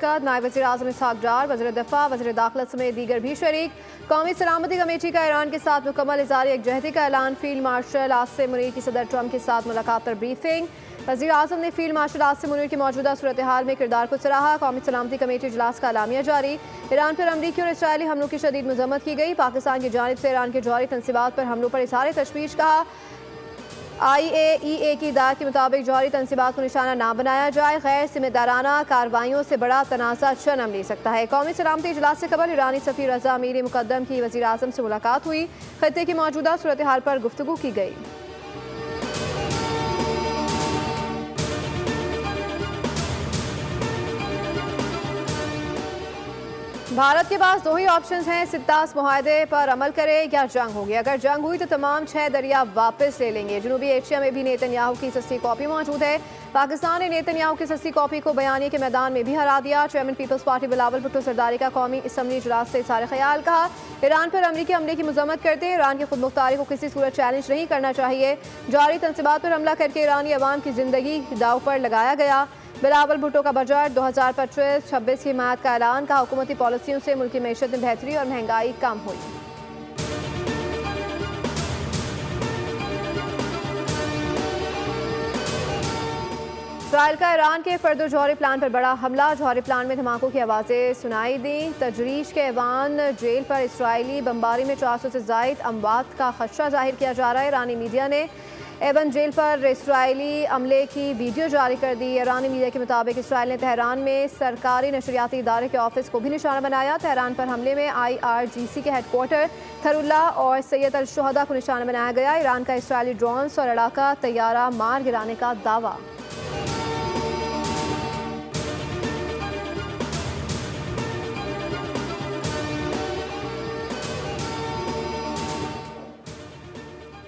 शिरकत। नायब वज़ीर आज़म इसहाक़ डार, वज़ीर दफ़ा, वज़ीर दाखिला समेत दीगर भी शरीक। कौमी सलामती कमेटी का ईरान के साथ मुकम्मल इज़हार यकजहती का ऐलान। फील्ड मार्शल आसिम मुनीर की सदर ट्रंप के साथ मुलाकात पर ब्रीफिंग। वज़ीर आज़म ने फील्ड मार्शल आसिम मुनीर की मौजूदा सूरत हाल में किरदार को सराहा। कौमी सलामती कमेटी इजलास का एलामिया जारी। ईरान पर अमरीकी और इसराइली हमलों की शदीद मजम्मत की गई। पाकिस्तान की जानिब से ईरान के जौहरी तनसीबात पर हमलों पर इज़हार तशवीश कहा। IAEA की हिदायत के मुताबिक जौहरी तनसीबात को निशाना ना बनाया जाए। गैर जिम्मेदाराना कार्रवाइयों से बड़ा तनाज़ा जन्म ले सकता है। कौमी सलामती इजलास से कबल ईरानी सफ़ीर रज़ा अमीर मुक़द्दम की वज़ीर आज़म से मुलाकात हुई। खत्ते की मौजूदा सूरत हाल पर गुफ्तगू की गई। भारत के पास दो ही ऑप्शंस हैं, सित्तास मुआहदे पर अमल करे या जंग होगी। अगर जंग हुई तो तमाम 6 दरिया वापस ले लेंगे। जनूबी एशिया में भी नेतन्याहू की सस्ती कॉपी मौजूद है। पाकिस्तान ने नेतन्याहू की सस्ती कॉपी को बयानिए के मैदान में भी हरा दिया। Chairman People's party Bilawal Bhutto Zardari का कौमी असम्बली इजलास से इज़हार ख्याल कहा। ईरान पर अमरीकी हमले की मजम्मत करते हैं। ईरान की खुद मुख्तारी को किसी सूरत चैलेंज नहीं करना चाहिए। जौहरी तनसीबात पर हमला करके ईरानी अवाम की जिंदगी दाव पर लगाया गया। बिलावल भुट्टो का बजट 2025-26 की हिमायत का ऐलान। का हुकूमती पॉलिसियों से मुल्क की मैशत में बेहतरी और महंगाई कम हुई। इसराइल का ईरान के फर्दो जौहरी प्लान पर बड़ा हमला। जौहरी प्लान में धमाकों की आवाज़ें सुनाई दी। तजरीश के ऐवान जेल पर इसराइली बमबारी में 400 से ज़ायद अमवात का खदशा जाहिर किया जा रहा है। ईरानी मीडिया ने एवन जेल पर इसराइली अमले की वीडियो जारी कर दी। ईरानी मीडिया के मुताबिक इसराइल ने तेहरान में सरकारी नशरियाती इदारे के ऑफिस को भी निशाना बनाया। तेहरान पर हमले में IRGC के हेडक्वार्टर थरुल्ला और सैयद अल शुहदा को निशाना बनाया गया। ईरान का इसराइली ड्रोन्स और लड़ाका तैयारा मार गिराने का दावा।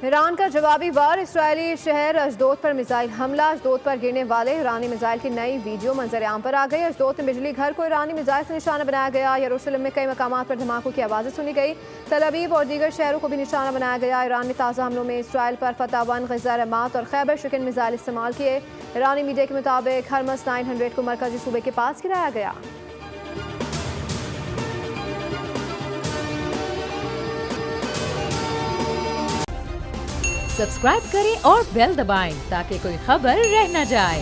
ईरान का जवाबी वार। इसराइली शहर अशदोद पर मिसाइल हमला। अशदोद पर गिरने वाले ईरानी मिसाइल की नई वीडियो मंजर-ए-आम पर आ गई। अशदोद में बिजली घर को ईरानी मिसाइल से निशाना बनाया गया। यरूशलेम में कई मकामात पर धमाकों की आवाज़ें सुनी गई। तल अवीव और दीगर शहरों को भी निशाना बनाया गया। ईरान में ताज़ा हमलों में इसराइल पर फतह 1, ग़ज़ा रमात और खैबर शिकन मिसाइल इस्तेमाल किए। ईरानी मीडिया के मुताबिक हरमस 900 को मरकजी सूबे के पास गिराया गया। सब्सक्राइब करें और बेल दबाएं ताकि कोई खबर रह न जाए।